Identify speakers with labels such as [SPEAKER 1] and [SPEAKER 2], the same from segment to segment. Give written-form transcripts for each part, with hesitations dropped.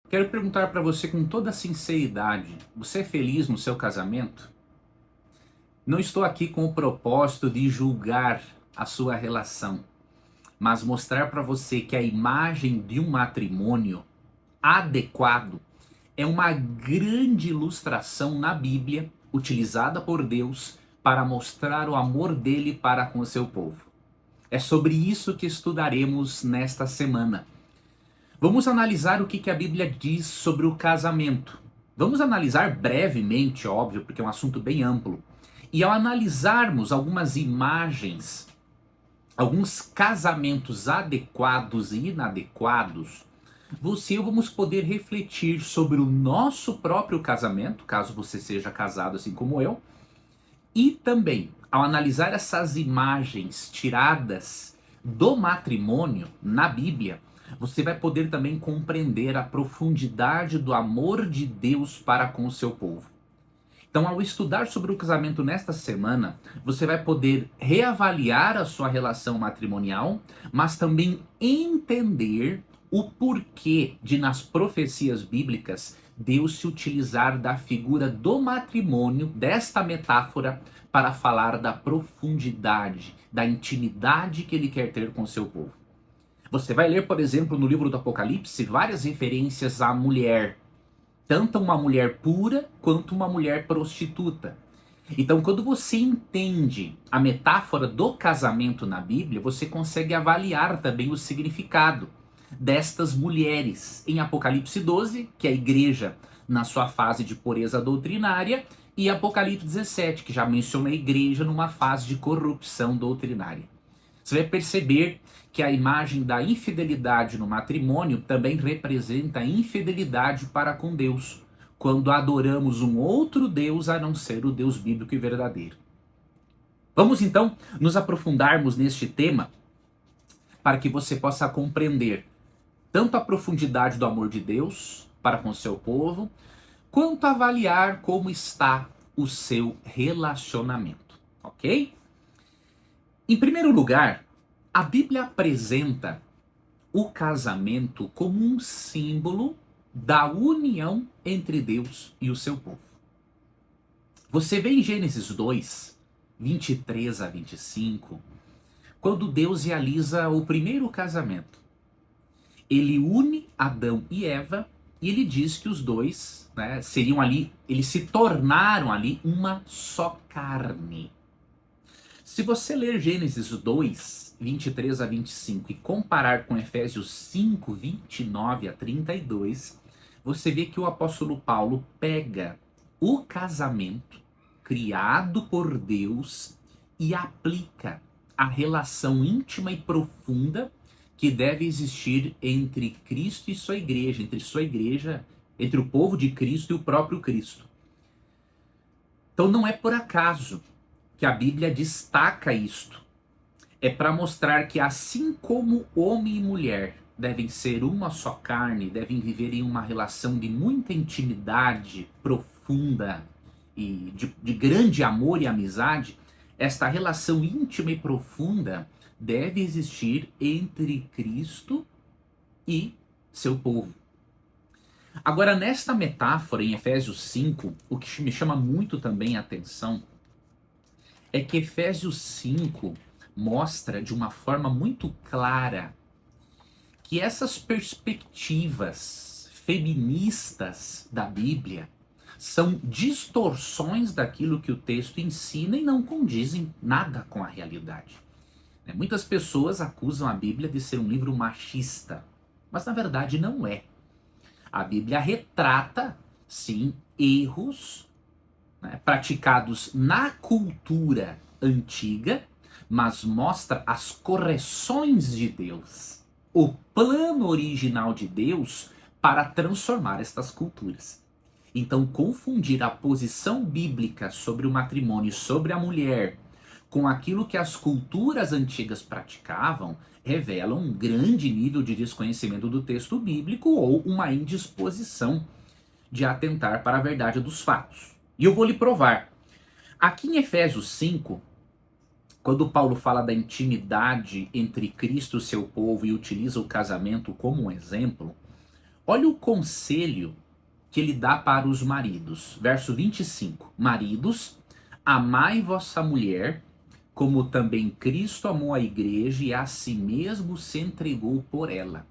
[SPEAKER 1] Quero perguntar para você com toda sinceridade: você é feliz no seu casamento? Não estou aqui com o propósito de julgar a sua relação, mas mostrar para você que a imagem de um matrimônio adequado é uma grande ilustração na Bíblia, utilizada por Deus para mostrar o amor dele para com o seu povo. É sobre isso que estudaremos nesta semana. Vamos analisar o que a Bíblia diz sobre o casamento. Vamos analisar brevemente, óbvio, porque é um assunto bem amplo. E ao analisarmos algumas imagens, alguns casamentos adequados e inadequados, você e eu vamos poder refletir sobre o nosso próprio casamento, caso você seja casado assim como eu, e também, ao analisar essas imagens tiradas do matrimônio na Bíblia, você vai poder também compreender a profundidade do amor de Deus para com o seu povo. Então, ao estudar sobre o casamento nesta semana, você vai poder reavaliar a sua relação matrimonial, mas também entender o porquê de, nas profecias bíblicas, Deus se utilizar da figura do matrimônio, desta metáfora, para falar da profundidade, da intimidade que ele quer ter com o seu povo. Você vai ler, por exemplo, no livro do Apocalipse, várias referências à mulher, tanto uma mulher pura quanto uma mulher prostituta. Então, quando você entende a metáfora do casamento na Bíblia, você consegue avaliar também o significado destas mulheres em Apocalipse 12, que é a igreja na sua fase de pureza doutrinária, e Apocalipse 17, que já menciona a igreja numa fase de corrupção doutrinária. Você vai perceber que a imagem da infidelidade no matrimônio também representa a infidelidade para com Deus, quando adoramos um outro Deus a não ser o Deus bíblico e verdadeiro. Vamos então nos aprofundarmos neste tema para que você possa compreender tanto a profundidade do amor de Deus para com o seu povo, quanto avaliar como está o seu relacionamento, ok? Em primeiro lugar, a Bíblia apresenta o casamento como um símbolo da união entre Deus e o seu povo. Você vê em Gênesis 2, 23 a 25, quando Deus realiza o primeiro casamento. Ele une Adão e Eva e ele diz que os dois, seriam ali, eles se tornaram ali uma só carne. Se você ler Gênesis 2, 23 a 25 e comparar com Efésios 5, 29 a 32, você vê que o apóstolo Paulo pega o casamento criado por Deus e aplica a relação íntima e profunda que deve existir entre Cristo e sua igreja, entre o povo de Cristo e o próprio Cristo. Então não é por acaso que a Bíblia destaca isto. É para mostrar que assim como homem e mulher devem ser uma só carne, devem viver em uma relação de muita intimidade profunda e de grande amor e amizade, esta relação íntima e profunda deve existir entre Cristo e seu povo. Agora, nesta metáfora, em Efésios 5, o que me chama muito também a atenção é que Efésios 5 mostra de uma forma muito clara que essas perspectivas feministas da Bíblia são distorções daquilo que o texto ensina e não condizem nada com a realidade. Muitas pessoas acusam a Bíblia de ser um livro machista, mas na verdade não é. A Bíblia retrata, sim, erros praticados na cultura antiga, mas mostra as correções de Deus, o plano original de Deus para transformar estas culturas. Então, confundir a posição bíblica sobre o matrimônio e sobre a mulher com aquilo que as culturas antigas praticavam revela um grande nível de desconhecimento do texto bíblico ou uma indisposição de atentar para a verdade dos fatos. E eu vou lhe provar. Aqui em Efésios 5, quando Paulo fala da intimidade entre Cristo e seu povo e utiliza o casamento como um exemplo, Olha o conselho que ele dá para os maridos. Verso 25. Maridos, amai vossa mulher, como também Cristo amou a igreja e a si mesmo se entregou por ela.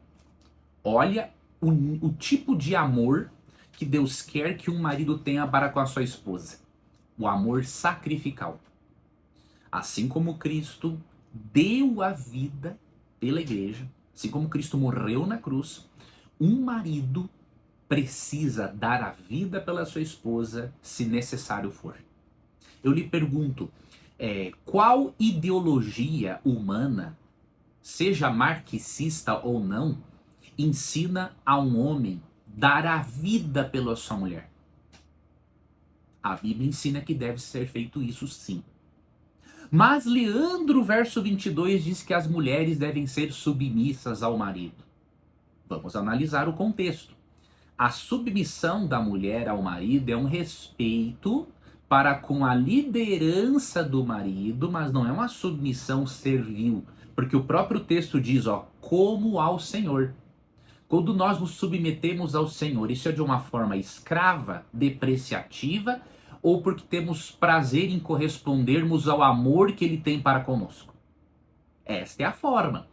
[SPEAKER 1] Olha o tipo de amor que Deus quer que um marido tenha para com a sua esposa. O amor sacrificial. Assim como Cristo deu a vida pela igreja, assim como Cristo morreu na cruz, um marido precisa dar a vida pela sua esposa, se necessário for. Eu lhe pergunto, qual ideologia humana, seja marxista ou não, ensina a um homem dar a vida pela sua mulher? A Bíblia ensina que deve ser feito isso sim. Mas Leandro, verso 22, diz que as mulheres devem ser submissas ao marido. Vamos analisar o contexto. A submissão da mulher ao marido é um respeito para com a liderança do marido, mas não é uma submissão servil, porque o próprio texto diz, como ao Senhor. Quando nós nos submetemos ao Senhor, isso é de uma forma escrava, depreciativa, ou porque temos prazer em correspondermos ao amor que ele tem para conosco? Esta é a forma.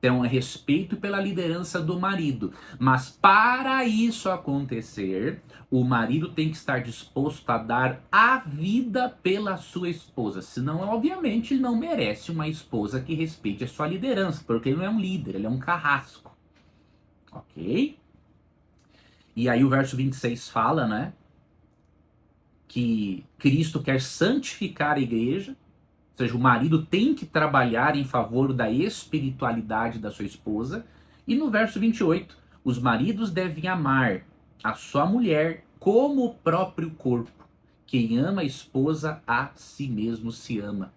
[SPEAKER 1] Então, é respeito pela liderança do marido. Mas para isso acontecer, o marido tem que estar disposto a dar a vida pela sua esposa. Senão, obviamente, ele não merece uma esposa que respeite a sua liderança, porque ele não é um líder, ele é um carrasco. Ok? E aí o verso 26 fala, né? Que Cristo quer santificar a igreja, ou seja, o marido tem que trabalhar em favor da espiritualidade da sua esposa. E no verso 28, os maridos devem amar a sua mulher como o próprio corpo. Quem ama a esposa, a si mesmo se ama.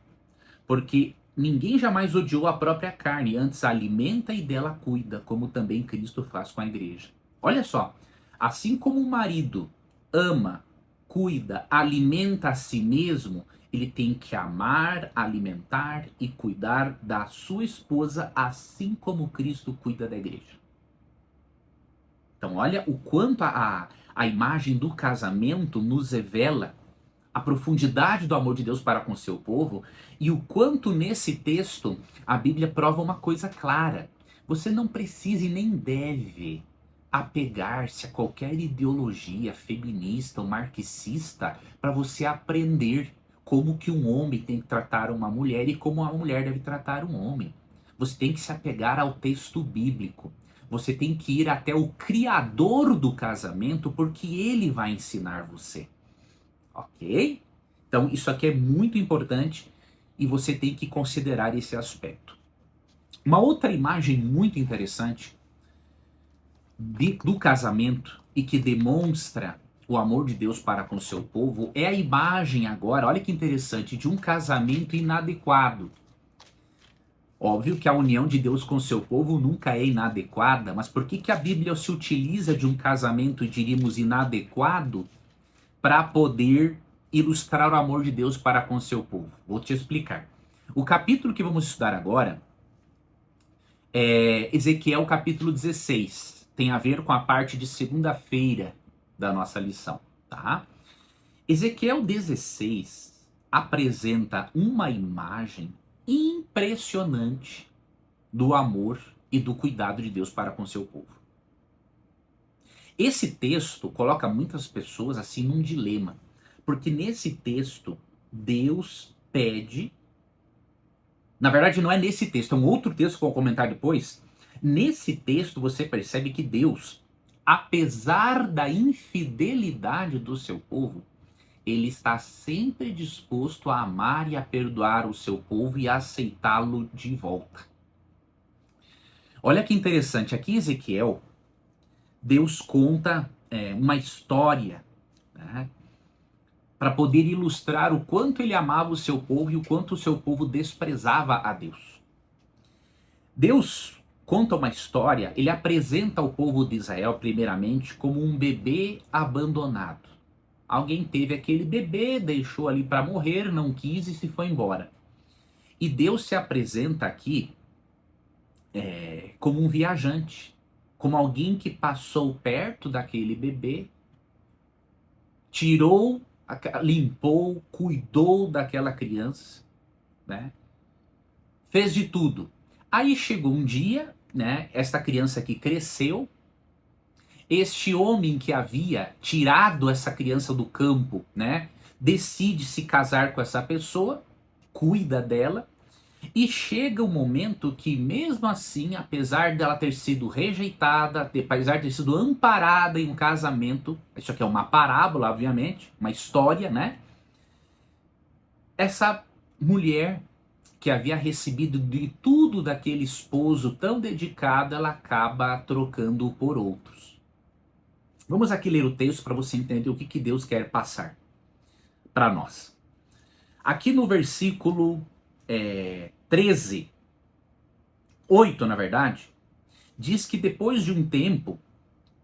[SPEAKER 1] Porque ninguém jamais odiou a própria carne, antes a alimenta e dela cuida, como também Cristo faz com a igreja. Olha só, assim como o marido ama, cuida, alimenta a si mesmo, ele tem que amar, alimentar e cuidar da sua esposa, assim como Cristo cuida da igreja. Então, olha o quanto a imagem do casamento nos revela a profundidade do amor de Deus para com o seu povo e o quanto nesse texto a Bíblia prova uma coisa clara. Você não precisa e nem deve apegar-se a qualquer ideologia feminista ou marxista para você aprender como que um homem tem que tratar uma mulher e como uma mulher deve tratar um homem. Você tem que se apegar ao texto bíblico. Você tem que ir até o criador do casamento, porque ele vai ensinar você. Ok? Então isso aqui é muito importante e você tem que considerar esse aspecto. Uma outra imagem muito interessante do casamento e que demonstra o amor de Deus para com o seu povo é a imagem agora, olha que interessante, de um casamento inadequado. Óbvio que a união de Deus com o seu povo nunca é inadequada, mas por que a Bíblia se utiliza de um casamento, diríamos, inadequado para poder ilustrar o amor de Deus para com o seu povo? Vou te explicar. O capítulo que vamos estudar agora é Ezequiel capítulo 16. Tem a ver com a parte de segunda-feira da nossa lição, tá? Ezequiel 16 apresenta uma imagem impressionante do amor e do cuidado de Deus para com seu povo. Esse texto coloca muitas pessoas assim num dilema, porque nesse texto Deus pede, na verdade não é nesse texto, é um outro texto que eu vou comentar depois. Nesse texto você percebe que Deus, apesar da infidelidade do seu povo, ele está sempre disposto a amar e a perdoar o seu povo e a aceitá-lo de volta. Olha que interessante, aqui em Ezequiel, Deus conta uma história, né, para poder ilustrar o quanto ele amava o seu povo e o quanto o seu povo desprezava a Deus. Deus conta uma história, ele apresenta o povo de Israel primeiramente como um bebê abandonado. Alguém teve aquele bebê, deixou ali para morrer, não quis e se foi embora. E Deus se apresenta aqui como um viajante, como alguém que passou perto daquele bebê, tirou, limpou, cuidou daquela criança, né? Fez de tudo. Aí chegou um dia, né? Esta criança aqui cresceu. Este homem que havia tirado essa criança do campo, né? Decide se casar com essa pessoa, cuida dela. E chega um momento que, mesmo assim, apesar dela ter sido rejeitada, apesar de ter sido amparada em um casamento, isso aqui é uma parábola, obviamente, uma história, né? Essa mulher que havia recebido de tudo daquele esposo tão dedicado, ela acaba trocando por outros. Vamos aqui ler o texto para você entender o que Deus quer passar para nós. Aqui no versículo 13, 8 na verdade, diz que depois de um tempo,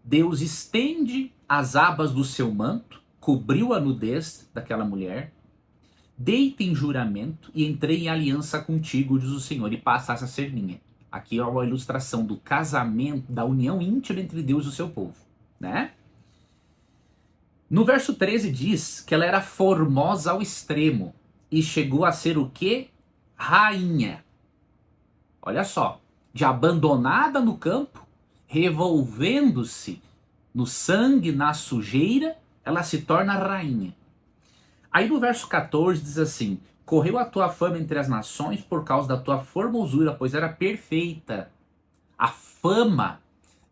[SPEAKER 1] Deus estende as abas do seu manto, cobriu a nudez daquela mulher, deita em juramento e entrei em aliança contigo, diz o Senhor, e passasse a ser minha. Aqui é uma ilustração do casamento, da união íntima entre Deus e o seu povo, né? No verso 13 diz que ela era formosa ao extremo e chegou a ser o quê? Rainha. Olha só, de abandonada no campo, revolvendo-se no sangue, na sujeira, ela se torna rainha. Aí no verso 14 diz assim: correu a tua fama entre as nações por causa da tua formosura, pois era perfeita. A fama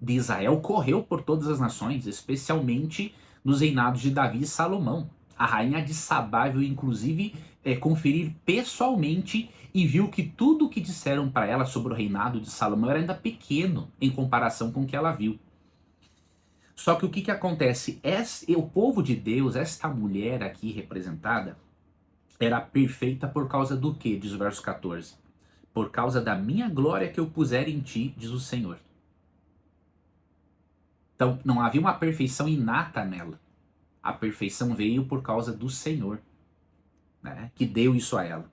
[SPEAKER 1] de Israel correu por todas as nações, especialmente nos reinados de Davi e Salomão. A rainha de Sabá veio inclusive conferir pessoalmente e viu que tudo o que disseram para ela sobre o reinado de Salomão era ainda pequeno em comparação com o que ela viu. Só que o que acontece? O povo de Deus, esta mulher aqui representada, era perfeita por causa do quê? Diz o verso 14. Por causa da minha glória que eu puser em ti, diz o Senhor. Então, não havia uma perfeição inata nela. A perfeição veio por causa do Senhor, né, que deu isso a ela.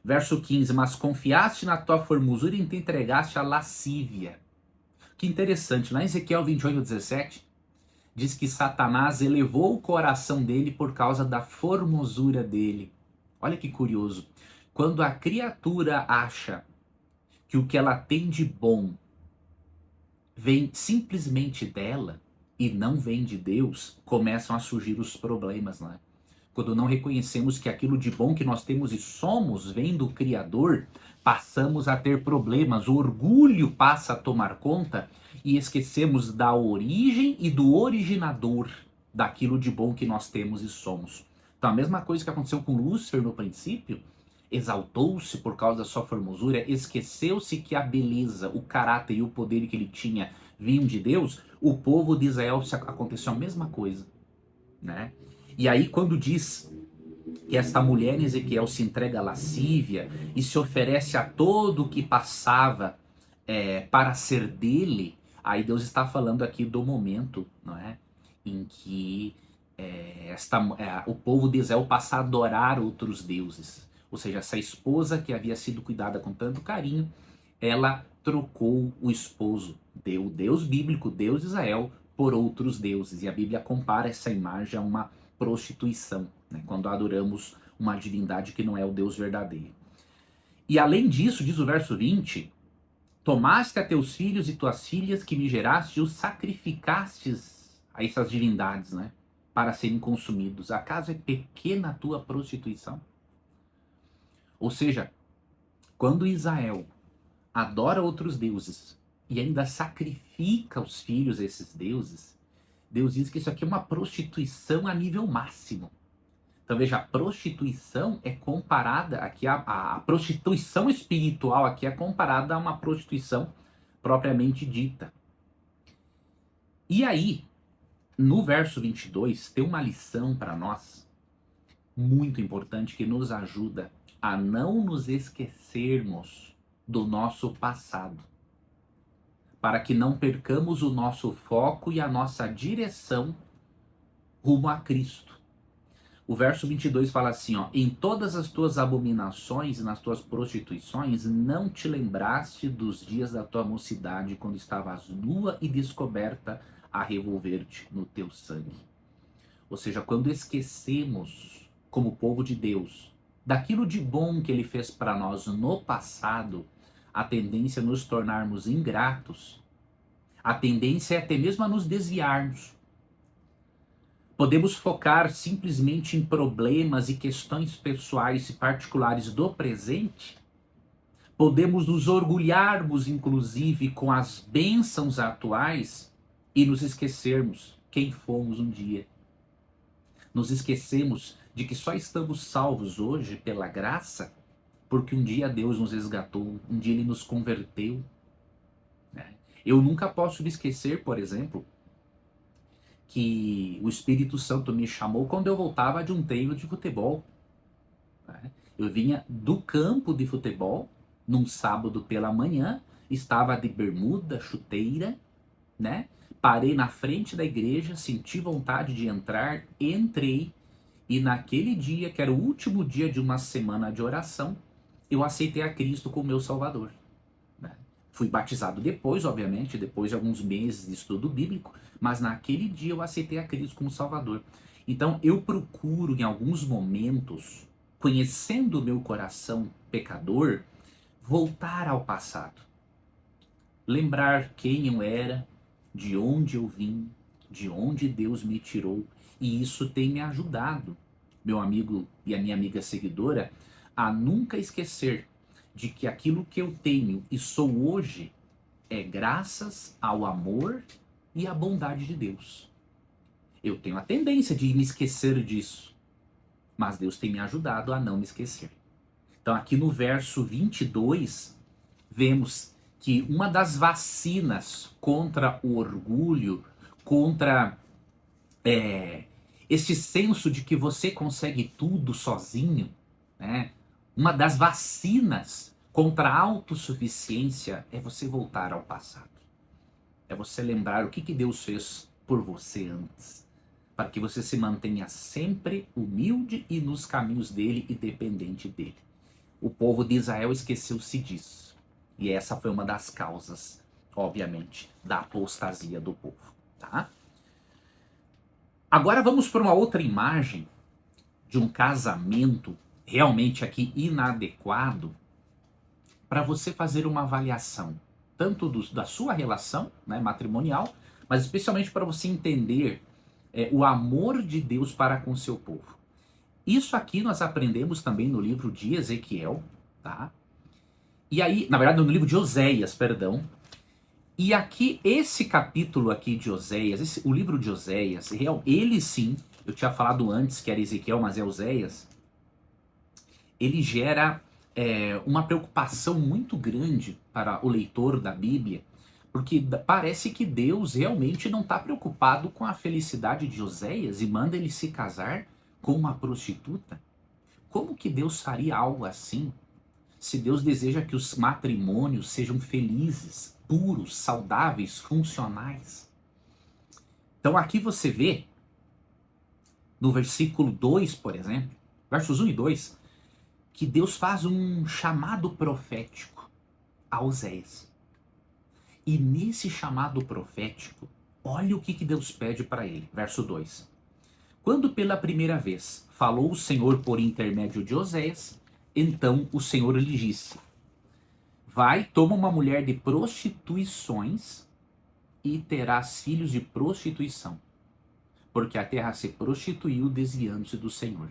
[SPEAKER 1] Verso 15, mas confiaste na tua formosura e te entregaste à lascívia. Que interessante, lá em Ezequiel 28:17, diz que Satanás elevou o coração dele por causa da formosura dele. Olha que curioso. Quando a criatura acha que o que ela tem de bom vem simplesmente dela e não vem de Deus, começam a surgir os problemas, né? Quando não reconhecemos que aquilo de bom que nós temos e somos vem do Criador, passamos a ter problemas, o orgulho passa a tomar conta e esquecemos da origem e do originador daquilo de bom que nós temos e somos. Então a mesma coisa que aconteceu com Lúcifer no princípio, exaltou-se por causa da sua formosura, esqueceu-se que a beleza, o caráter e o poder que ele tinha vinham de Deus. O povo de Israel aconteceu a mesma coisa, né? E aí quando diz que esta mulher em Ezequiel se entrega à lascívia e se oferece a todo o que passava para ser dele, aí Deus está falando aqui do momento, não é, em que o povo de Israel passa a adorar outros deuses. Ou seja, essa esposa que havia sido cuidada com tanto carinho, ela trocou o esposo, o Deus bíblico, Deus de Israel, por outros deuses. E a Bíblia compara essa imagem a uma prostituição, né, quando adoramos uma divindade que não é o Deus verdadeiro. E além disso, diz o verso 20, tomaste a teus filhos e tuas filhas que me geraste e os sacrificastes a essas divindades, né, para serem consumidos. Acaso é pequena a tua prostituição? Ou seja, quando Israel adora outros deuses e ainda sacrifica os filhos a esses deuses, Deus diz que isso aqui é uma prostituição a nível máximo. Então veja, a prostituição é comparada aqui, a prostituição espiritual aqui é comparada a uma prostituição propriamente dita. E aí, no verso 22, tem uma lição para nós muito importante que nos ajuda a não nos esquecermos do nosso passado, para que não percamos o nosso foco e a nossa direção rumo a Cristo. O verso 22 fala assim, ó: em todas as tuas abominações e nas tuas prostituições, não te lembraste dos dias da tua mocidade, quando estavas nua e descoberta a revolver-te no teu sangue. Ou seja, quando esquecemos, como povo de Deus, daquilo de bom que ele fez para nós no passado, a tendência é nos tornarmos ingratos, a tendência é até mesmo a nos desviarmos. Podemos focar simplesmente em problemas e questões pessoais e particulares do presente. Podemos nos orgulharmos, inclusive, com as bênçãos atuais e nos esquecermos quem fomos um dia. Nos esquecemos de que só estamos salvos hoje pela graça porque um dia Deus nos resgatou, um dia Ele nos converteu. Né? Eu nunca posso me esquecer, por exemplo, que o Espírito Santo me chamou quando eu voltava de um treino de futebol. Né? Eu vinha do campo de futebol, num sábado pela manhã, estava de bermuda, chuteira, né? Parei na frente da igreja, senti vontade de entrar, entrei, e naquele dia, que era o último dia de uma semana de oração, eu aceitei a Cristo como meu Salvador. Né? Fui batizado depois, obviamente, depois de alguns meses de estudo bíblico, mas naquele dia eu aceitei a Cristo como Salvador. Então eu procuro, em alguns momentos, conhecendo o meu coração pecador, voltar ao passado. Lembrar quem eu era, de onde eu vim, de onde Deus me tirou. E isso tem me ajudado, meu amigo e a minha amiga seguidora, a nunca esquecer de que aquilo que eu tenho e sou hoje é graças ao amor e à bondade de Deus. Eu tenho a tendência de me esquecer disso, mas Deus tem me ajudado a não me esquecer. Então aqui no verso 22, vemos que uma das vacinas contra o orgulho, contra esse senso de que você consegue tudo sozinho, né? Uma das vacinas contra a autossuficiência é você voltar ao passado. É você lembrar o que Deus fez por você antes, para que você se mantenha sempre humilde e nos caminhos dele e dependente dele. O povo de Israel esqueceu-se disso. E essa foi uma das causas, obviamente, da apostasia do povo. Tá? Agora vamos para uma outra imagem de um casamento realmente aqui inadequado, para você fazer uma avaliação, tanto da sua relação, né, matrimonial, mas especialmente para você entender o amor de Deus para com o seu povo. Isso aqui nós aprendemos também no livro de Ezequiel, tá? E aí, na verdade, no livro de Oséias, perdão. E aqui, esse capítulo aqui de Oséias, o livro de Oséias, ele sim, eu tinha falado antes que era Ezequiel, mas é Oséias, ele gera uma preocupação muito grande para o leitor da Bíblia, porque parece que Deus realmente não está preocupado com a felicidade de Oséias e manda ele se casar com uma prostituta. Como que Deus faria algo assim? Se Deus deseja que os matrimônios sejam felizes, puros, saudáveis, funcionais. Então aqui você vê, no versículo 2, por exemplo, versos 1 e 2, que Deus faz um chamado profético a Oséias. E nesse chamado profético, olha o que Deus pede para ele. Verso 2. Quando pela primeira vez falou o Senhor por intermédio de Oséias, então o Senhor lhe disse: vai, toma uma mulher de prostituições e terás filhos de prostituição, porque a terra se prostituiu desviando-se do Senhor.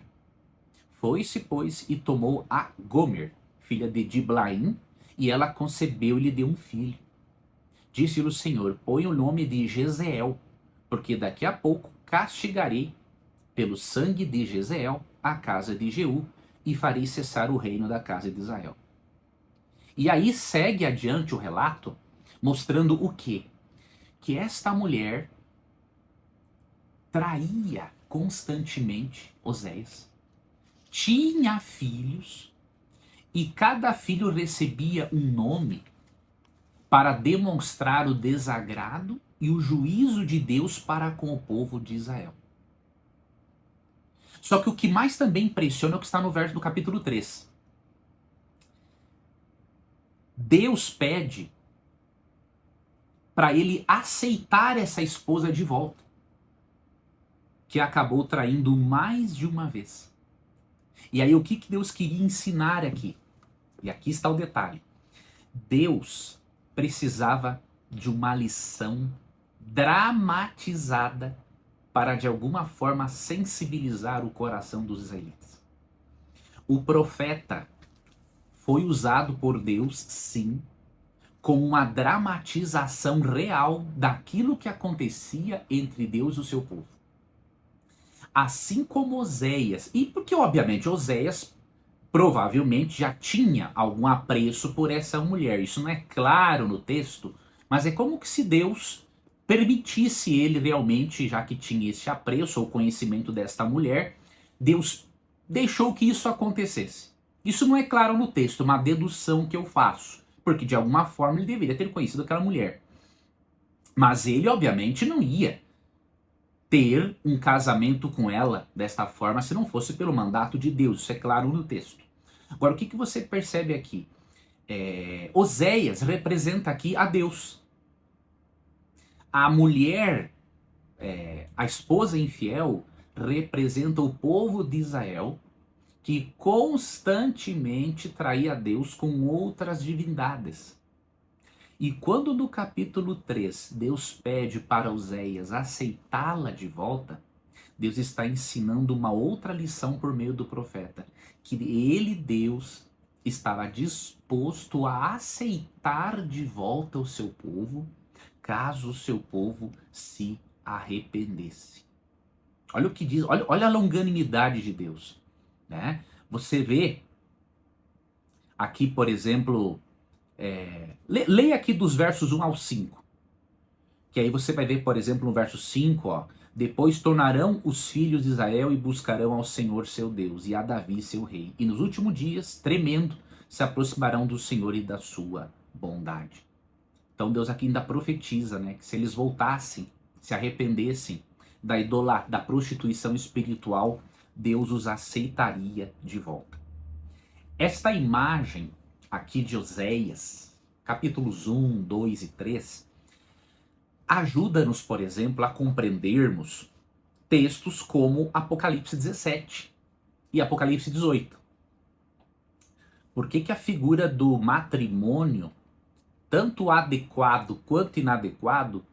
[SPEAKER 1] Foi-se, pois, e tomou a Gomer, filha de Diblaim, e ela concebeu e lhe deu um filho. Disse-lhe o Senhor: põe o nome de Jezeel, porque daqui a pouco castigarei pelo sangue de Jezeel a casa de Jeú, e farei cessar o reino da casa de Israel. E aí segue adiante o relato, mostrando o quê? Que esta mulher traía constantemente Oséias, tinha filhos, e cada filho recebia um nome para demonstrar o desagrado e o juízo de Deus para com o povo de Israel. Só que o que mais também impressiona é o que está no verso do capítulo 3. Deus pede para ele aceitar essa esposa de volta, que acabou traindo mais de uma vez. E aí o que Deus queria ensinar aqui? E aqui está o detalhe. Deus precisava de uma lição dramatizada para de alguma forma sensibilizar o coração dos israelitas. O profeta foi usado por Deus, sim, com uma dramatização real daquilo que acontecia entre Deus e o seu povo. Assim como Oséias, e porque obviamente Oséias provavelmente já tinha algum apreço por essa mulher. Isso não é claro no texto, mas é como que se Deus permitisse ele realmente, já que tinha esse apreço ou conhecimento desta mulher, Deus deixou que isso acontecesse. Isso não é claro no texto, uma dedução que eu faço, porque de alguma forma ele deveria ter conhecido aquela mulher. Mas ele obviamente não ia ter um casamento com ela desta forma se não fosse pelo mandato de Deus. Isso é claro no texto. Agora, o que você percebe aqui? Oséias representa aqui a Deus. A mulher, a esposa infiel, representa o povo de Israel que constantemente traía Deus com outras divindades. E quando no capítulo 3 Deus pede para Oséias aceitá-la de volta, Deus está ensinando uma outra lição por meio do profeta, que ele, Deus, estava disposto a aceitar de volta o seu povo, caso o seu povo se arrependesse. Olha o que diz, olha a longanimidade de Deus, né? Você vê aqui, por exemplo, leia aqui dos versos 1 ao 5, que aí você vai ver, por exemplo, no verso 5, ó, depois tornarão os filhos de Israel e buscarão ao Senhor seu Deus e a Davi seu rei. E nos últimos dias, tremendo, se aproximarão do Senhor e da sua bondade. Então Deus aqui ainda profetiza, né, que se eles voltassem, se arrependessem da prostituição espiritual, Deus os aceitaria de volta. Esta imagem aqui de Oséias, capítulos 1, 2 e 3, ajuda-nos, por exemplo, a compreendermos textos como Apocalipse 17 e Apocalipse 18. Por que a figura do matrimônio, tanto adequado quanto inadequado,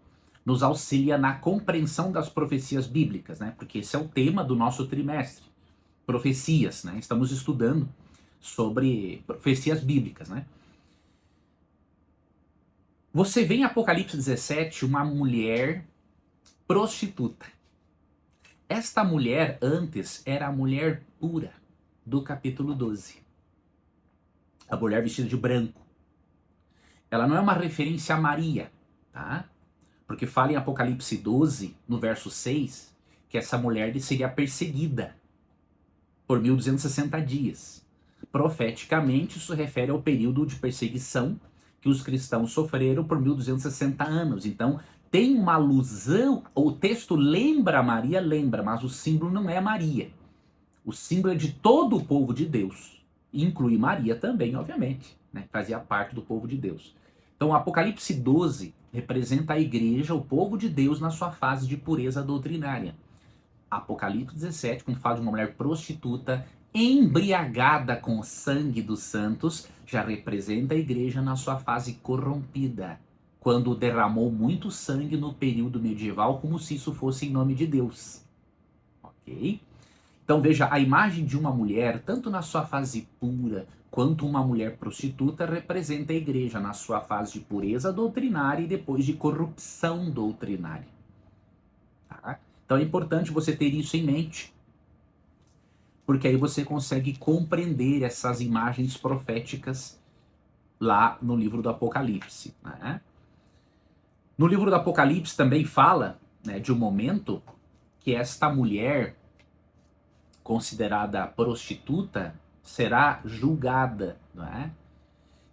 [SPEAKER 1] nos auxilia na compreensão das profecias bíblicas, né? Porque esse é o tema do nosso trimestre, profecias, né? Estamos estudando sobre profecias bíblicas, né? Você vê em Apocalipse 17 uma mulher prostituta. Esta mulher antes era a mulher pura do capítulo 12. A mulher vestida de branco. Ela não é uma referência a Maria, tá? Porque fala em Apocalipse 12, no verso 6, que essa mulher seria perseguida por 1260 dias. Profeticamente, isso refere ao período de perseguição que os cristãos sofreram por 1260 anos. Então, tem uma alusão, o texto lembra Maria, lembra, mas o símbolo não é Maria. O símbolo é de todo o povo de Deus. Inclui Maria também, obviamente, né? Fazia parte do povo de Deus. Então, Apocalipse 12 representa a igreja, o povo de Deus, na sua fase de pureza doutrinária. Apocalipse 17, quando fala de uma mulher prostituta, embriagada com o sangue dos santos, já representa a igreja na sua fase corrompida, quando derramou muito sangue no período medieval, como se isso fosse em nome de Deus. Ok? Então veja, a imagem de uma mulher, tanto na sua fase pura, quanto uma mulher prostituta, representa a igreja na sua fase de pureza doutrinária e depois de corrupção doutrinária. Tá? Então é importante você ter isso em mente, porque aí você consegue compreender essas imagens proféticas lá no livro do Apocalipse. Né? No livro do Apocalipse também fala, né, de um momento que esta mulher, considerada prostituta, será julgada. Não é?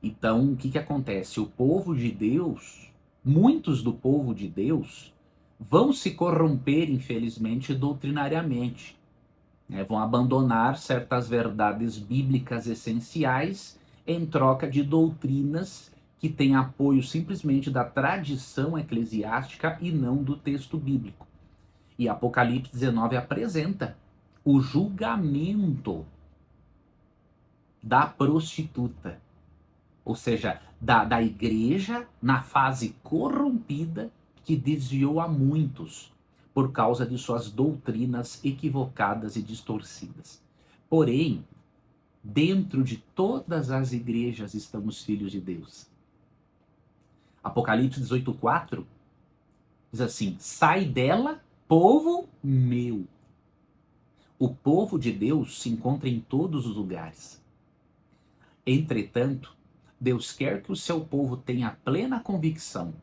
[SPEAKER 1] Então, o que acontece? O povo de Deus, muitos do povo de Deus, vão se corromper, infelizmente, doutrinariamente. né? Vão abandonar certas verdades bíblicas essenciais em troca de doutrinas que têm apoio simplesmente da tradição eclesiástica e não do texto bíblico. E Apocalipse 19 apresenta o julgamento da prostituta, ou seja, da igreja na fase corrompida que desviou a muitos por causa de suas doutrinas equivocadas e distorcidas. Porém, dentro de todas as igrejas estão os filhos de Deus. Apocalipse 18:4 diz assim: sai dela, povo meu. O povo de Deus se encontra em todos os lugares. Entretanto, Deus quer que o seu povo tenha plena convicção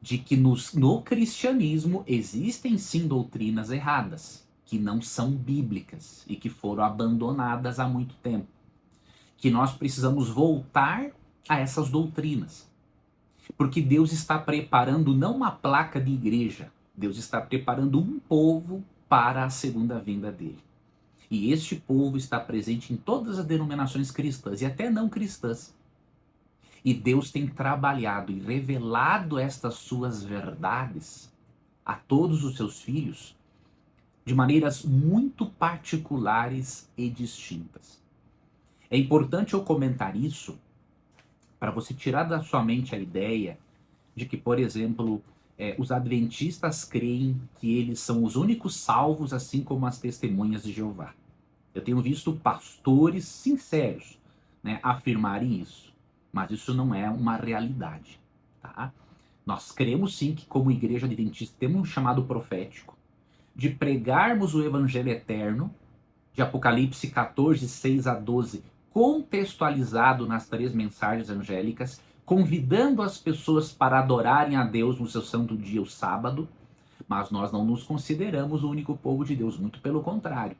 [SPEAKER 1] de que no cristianismo existem sim doutrinas erradas, que não são bíblicas e que foram abandonadas há muito tempo. Que nós precisamos voltar a essas doutrinas. Porque Deus está preparando não uma placa de igreja, Deus está preparando um povo para a segunda vinda dele. E este povo está presente em todas as denominações cristãs e até não cristãs. E Deus tem trabalhado e revelado estas suas verdades a todos os seus filhos de maneiras muito particulares e distintas. É importante eu comentar isso para você tirar da sua mente a ideia de que, por exemplo, os adventistas creem que eles são os únicos salvos, assim como as testemunhas de Jeová. Eu tenho visto pastores sinceros, né, afirmarem isso, mas isso não é uma realidade. Tá? Nós cremos sim que, como igreja adventista, temos um chamado profético de pregarmos o evangelho eterno, de Apocalipse 14, 6 a 12, contextualizado nas 3 mensagens angélicas, convidando as pessoas para adorarem a Deus no seu santo dia, o sábado, mas nós não nos consideramos o único povo de Deus, muito pelo contrário.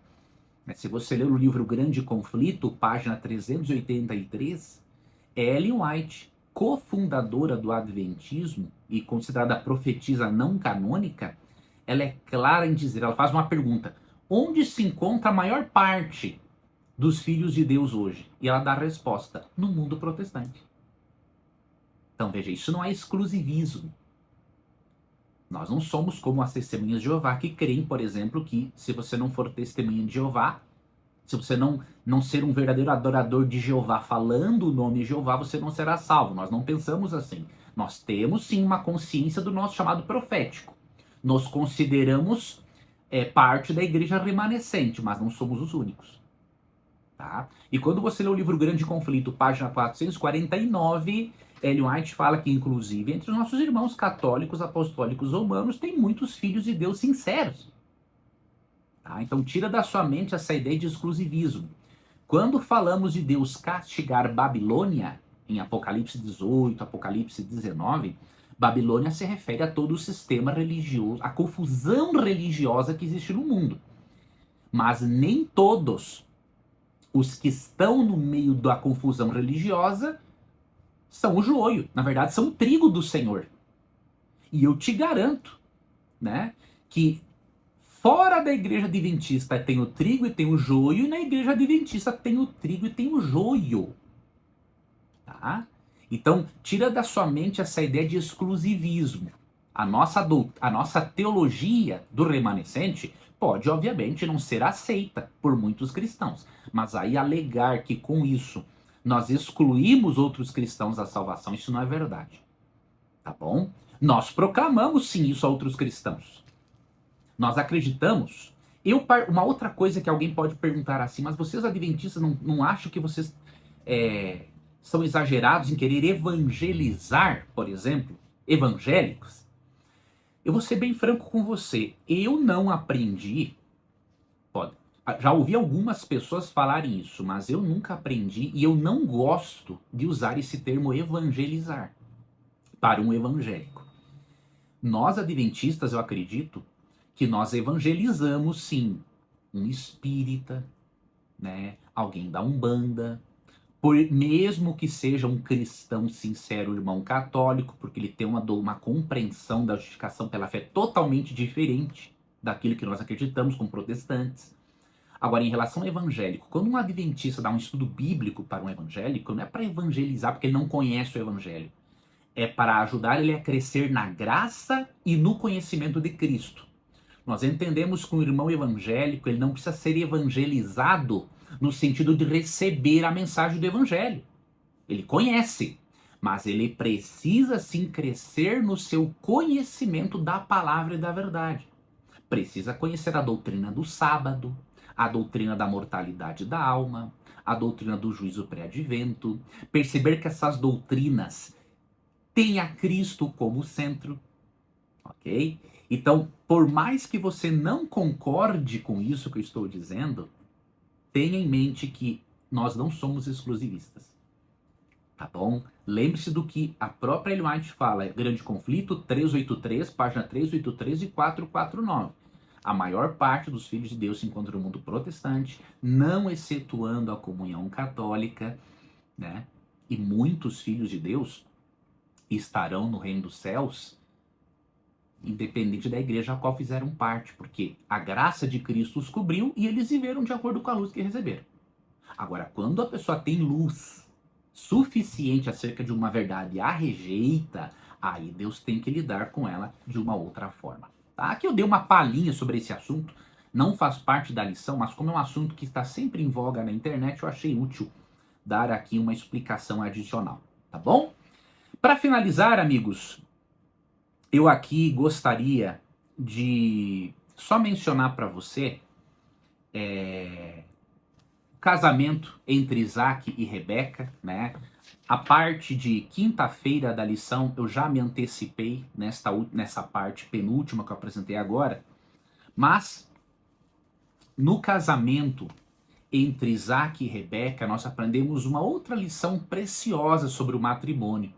[SPEAKER 1] Se você ler o livro Grande Conflito, página 383, Ellen White, cofundadora do Adventismo e considerada profetisa não canônica, ela é clara em dizer, ela faz uma pergunta: onde se encontra a maior parte dos filhos de Deus hoje? E ela dá a resposta: no mundo protestante. Então veja, isso não é exclusivismo. Nós não somos como as testemunhas de Jeová, que creem, por exemplo, que se você não for testemunha de Jeová, se você não ser um verdadeiro adorador de Jeová falando o nome de Jeová, você não será salvo. Nós não pensamos assim. Nós temos sim uma consciência do nosso chamado profético. Nos consideramos parte da igreja remanescente, mas não somos os únicos. Tá? E quando você lê o livro Grande Conflito, página 449, Ellen White fala que, inclusive, entre os nossos irmãos católicos, apostólicos romanos, tem muitos filhos de Deus sinceros. Tá? Então tira da sua mente essa ideia de exclusivismo. Quando falamos de Deus castigar Babilônia, em Apocalipse 18, Apocalipse 19, Babilônia se refere a todo o sistema religioso, a confusão religiosa que existe no mundo. Mas nem todos os que estão no meio da confusão religiosa são o joio. Na verdade, são o trigo do Senhor. E eu te garanto, né, que fora da igreja adventista tem o trigo e tem o joio, e na igreja adventista tem o trigo e tem o joio. Tá? Então, tira da sua mente essa ideia de exclusivismo. A nossa teologia do remanescente pode, obviamente, não ser aceita por muitos cristãos. Mas aí alegar que com isso nós excluímos outros cristãos da salvação, isso não é verdade. Tá bom? Nós proclamamos sim isso a outros cristãos. Nós acreditamos. Uma outra coisa que alguém pode perguntar assim, mas vocês adventistas não acham que vocês são exagerados em querer evangelizar, por exemplo, evangélicos? Eu vou ser bem franco com você. Eu não aprendi, já ouvi algumas pessoas falarem isso, mas eu nunca aprendi e eu não gosto de usar esse termo evangelizar para um evangélico. Nós adventistas, eu acredito, que nós evangelizamos sim um espírita, né, alguém da Umbanda, mesmo que seja um cristão sincero, irmão católico, porque ele tem uma compreensão da justificação pela fé totalmente diferente daquilo que nós acreditamos como protestantes. Agora, em relação ao evangélico, quando um adventista dá um estudo bíblico para um evangélico, não é para evangelizar porque ele não conhece o evangelho. É para ajudar ele a crescer na graça e no conhecimento de Cristo. Nós entendemos que um irmão evangélico, ele não precisa ser evangelizado no sentido de receber a mensagem do evangelho. Ele conhece, mas ele precisa sim crescer no seu conhecimento da palavra e da verdade. Precisa conhecer a doutrina do sábado, a doutrina da mortalidade da alma, a doutrina do juízo pré-advento, perceber que essas doutrinas têm a Cristo como centro, ok? Então, por mais que você não concorde com isso que eu estou dizendo, tenha em mente que nós não somos exclusivistas, tá bom? Lembre-se do que a própria Ellen White fala, Grande Conflito 383, página 383 e 449. A maior parte dos filhos de Deus se encontra no mundo protestante, não excetuando a comunhão católica, né? E muitos filhos de Deus estarão no reino dos céus, independente da igreja a qual fizeram parte, porque a graça de Cristo os cobriu e eles viveram de acordo com a luz que receberam. Agora, quando a pessoa tem luz suficiente acerca de uma verdade e a rejeita, aí Deus tem que lidar com ela de uma outra forma. Tá? Aqui eu dei uma palhinha sobre esse assunto, não faz parte da lição, mas como é um assunto que está sempre em voga na internet, eu achei útil dar aqui uma explicação adicional, tá bom? Para finalizar, amigos, eu aqui gostaria de só mencionar para você o casamento entre Isaac e Rebeca, né? A parte de quinta-feira da lição eu já me antecipei nessa parte penúltima que eu apresentei agora, mas no casamento entre Isaac e Rebeca nós aprendemos uma outra lição preciosa sobre o matrimônio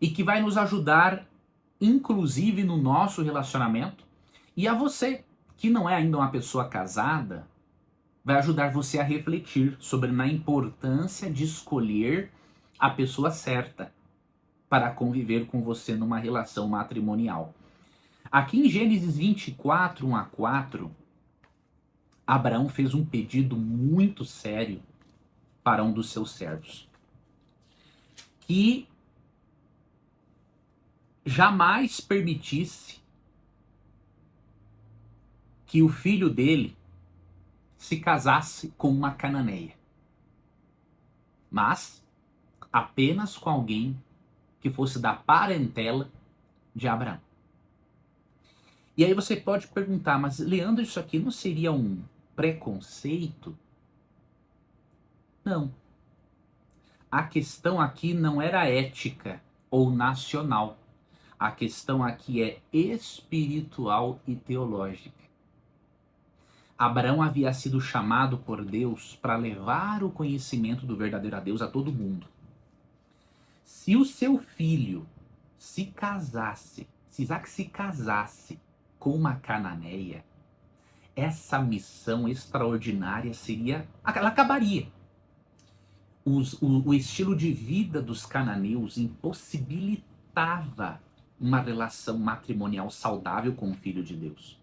[SPEAKER 1] e que vai nos ajudar inclusive no nosso relacionamento, e a você que não é ainda uma pessoa casada, vai ajudar você a refletir sobre a importância de escolher a pessoa certa para conviver com você numa relação matrimonial. Aqui em Gênesis 24, 1 a 4, Abraão fez um pedido muito sério para um dos seus servos, que jamais permitisse que o filho dele se casasse com uma cananeia, mas apenas com alguém que fosse da parentela de Abraão. E aí você pode perguntar, mas Leandro, isso aqui não seria um preconceito? Não. A questão aqui não era ética ou nacional. A questão aqui é espiritual e teológica. Abraão havia sido chamado por Deus para levar o conhecimento do verdadeiro Deus a todo mundo. Se o seu filho se casasse, se Isaac se casasse com uma cananeia, essa missão extraordinária ela acabaria. O estilo de vida dos cananeus impossibilitava uma relação matrimonial saudável com o Filho de Deus.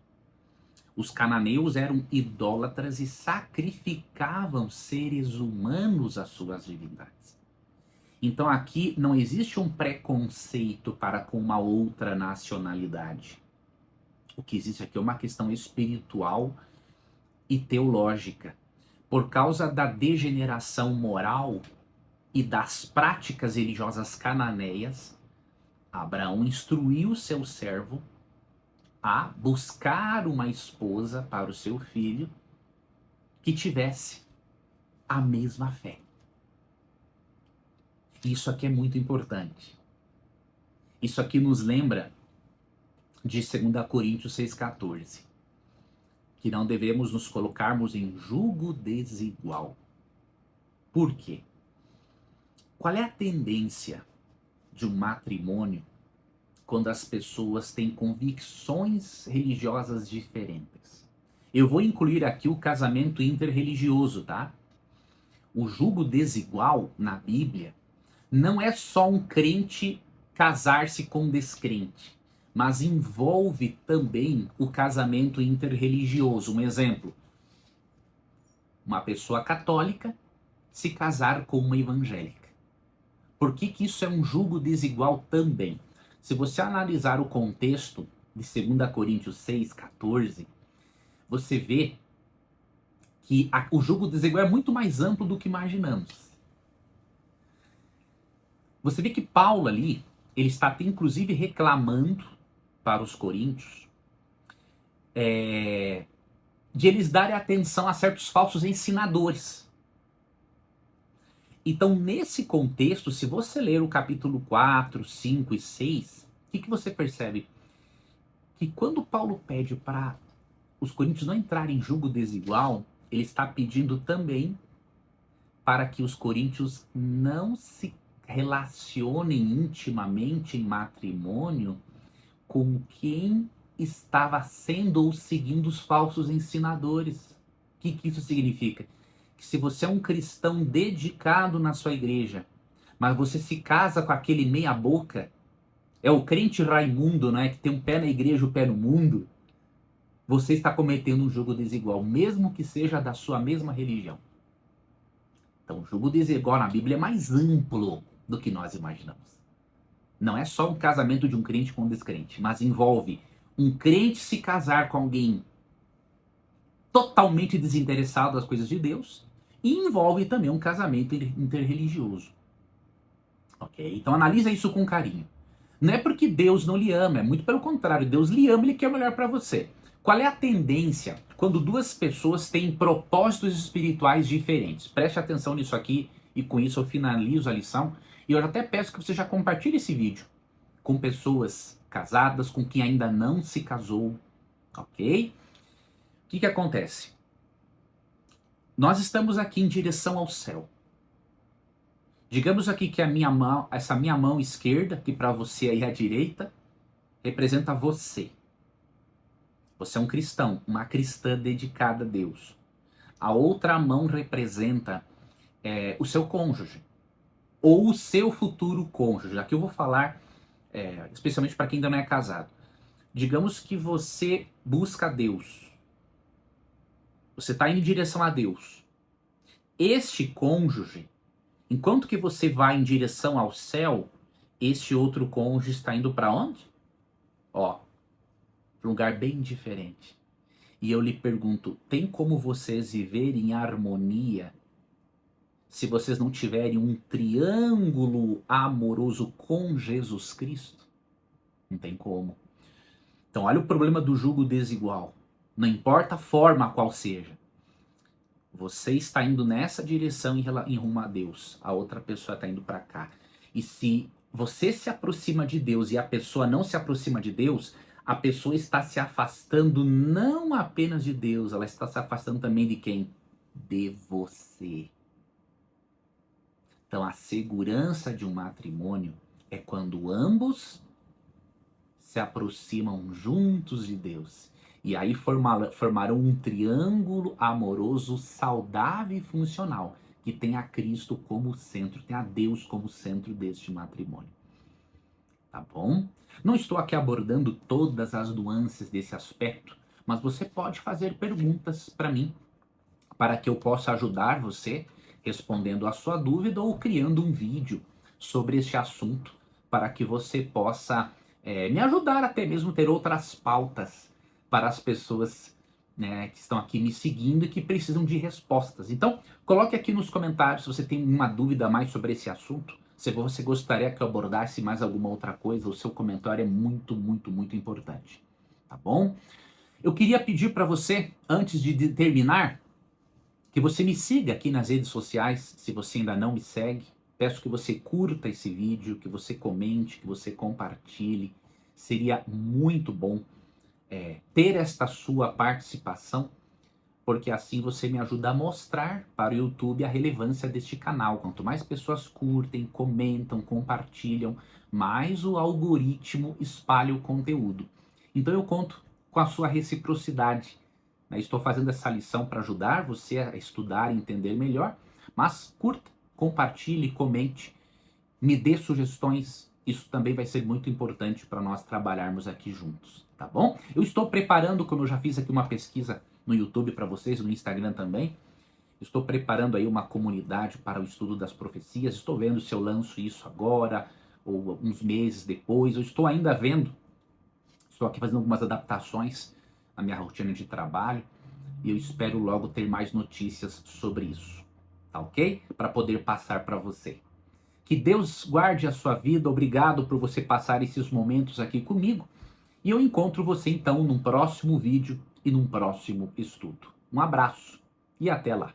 [SPEAKER 1] Os cananeus eram idólatras e sacrificavam seres humanos às suas divindades. Então aqui não existe um preconceito para com uma outra nacionalidade. O que existe aqui é uma questão espiritual e teológica. Por causa da degeneração moral e das práticas religiosas cananeias, Abraão instruiu seu servo a buscar uma esposa para o seu filho que tivesse a mesma fé. Isso aqui é muito importante. Isso aqui nos lembra de 2 Coríntios 6,14, que não devemos nos colocarmos em julgo desigual. Por quê? Qual é a tendência de um matrimônio quando as pessoas têm convicções religiosas diferentes? Eu vou incluir aqui o casamento interreligioso, tá? O julgo desigual na Bíblia não é só um crente casar-se com um descrente, mas envolve também o casamento interreligioso. Um exemplo: uma pessoa católica se casar com uma evangélica? Por que que isso é um julgo desigual também? Se você analisar o contexto de 2 Coríntios 6,14, você vê que o julgo desigual é muito mais amplo do que imaginamos. Você vê que Paulo ali, ele está até inclusive reclamando para os coríntios de eles darem atenção a certos falsos ensinadores. Então, nesse contexto, se você ler o capítulo 4, 5 e 6, o que você percebe? Que quando Paulo pede para os coríntios não entrarem em julgo desigual, ele está pedindo também para que os coríntios não se relacionem intimamente em matrimônio com quem estava sendo ou seguindo os falsos ensinadores. O que isso significa? Que se você é um cristão dedicado na sua igreja, mas você se casa com aquele meia boca, é o crente Raimundo, né, que tem um pé na igreja e um pé no mundo, você está cometendo um julgo desigual, mesmo que seja da sua mesma religião. Então, o julgo desigual na Bíblia é mais amplo do que nós imaginamos. Não é só um casamento de um crente com um descrente, mas envolve um crente se casar com alguém totalmente desinteressado das coisas de Deus e envolve também um casamento interreligioso. Ok? Então, analisa isso com carinho. Não é porque Deus não lhe ama, é muito pelo contrário. Deus lhe ama e Ele quer o melhor para você. Qual é a tendência quando duas pessoas têm propósitos espirituais diferentes? Preste atenção nisso aqui e com isso eu finalizo a lição. E eu até peço que você já compartilhe esse vídeo com pessoas casadas, com quem ainda não se casou, ok? O que acontece? Nós estamos aqui em direção ao céu. Digamos aqui que a minha mão, essa minha mão esquerda, que para você aí é a direita, representa você. Você é um cristão, uma cristã dedicada a Deus. A outra mão representa o seu cônjuge, ou o seu futuro cônjuge. Aqui eu vou falar especialmente para quem ainda não é casado. Digamos que você busca Deus. Você está indo em direção a Deus. Este cônjuge, enquanto que você vai em direção ao céu, este outro cônjuge está indo para onde? Ó, para um lugar bem diferente. E eu lhe pergunto, tem como vocês viverem em harmonia se vocês não tiverem um triângulo amoroso com Jesus Cristo? Não tem como. Então olha o problema do julgo desigual. Não importa a forma qual seja. Você está indo nessa direção em rumo a Deus. A outra pessoa está indo para cá. E se você se aproxima de Deus e a pessoa não se aproxima de Deus, a pessoa está se afastando não apenas de Deus, ela está se afastando também de quem? De você. Então a segurança de um matrimônio é quando ambos se aproximam juntos de Deus. E aí formarão um triângulo amoroso saudável e funcional, que tem a Cristo como centro, tem a Deus como centro deste matrimônio. Tá bom? Não estou aqui abordando todas as nuances desse aspecto, mas você pode fazer perguntas para mim, para que eu possa ajudar você respondendo a sua dúvida ou criando um vídeo sobre este assunto, para que você possa me ajudar até mesmo ter outras pautas para as pessoas, né, que estão aqui me seguindo e que precisam de respostas. Então, coloque aqui nos comentários se você tem uma dúvida a mais sobre esse assunto, se você gostaria que eu abordasse mais alguma outra coisa, o seu comentário é muito, muito, muito importante. Tá bom? Eu queria pedir para você, antes de terminar, que você me siga aqui nas redes sociais, se você ainda não me segue. Peço que você curta esse vídeo, que você comente, que você compartilhe. Seria muito bom ter esta sua participação, porque assim você me ajuda a mostrar para o YouTube a relevância deste canal. Quanto mais pessoas curtem, comentam, compartilham, mais o algoritmo espalha o conteúdo. Então eu conto com a sua reciprocidade. Estou fazendo essa lição para ajudar você a estudar e entender melhor, mas curta, compartilhe, comente, me dê sugestões, isso também vai ser muito importante para nós trabalharmos aqui juntos, tá bom? Eu estou preparando, como eu já fiz aqui uma pesquisa no YouTube para vocês, no Instagram também, Estou preparando aí uma comunidade para o estudo das profecias. Estou vendo se eu lanço isso agora ou uns meses depois. Eu estou ainda vendo. Estou aqui fazendo algumas adaptações na minha rotina de trabalho e eu espero logo ter mais notícias sobre isso. Tá ok? Para poder passar para você. Que Deus guarde a sua vida. Obrigado por você passar esses momentos aqui comigo. E eu encontro você então num próximo vídeo e num próximo estudo. Um abraço e até lá.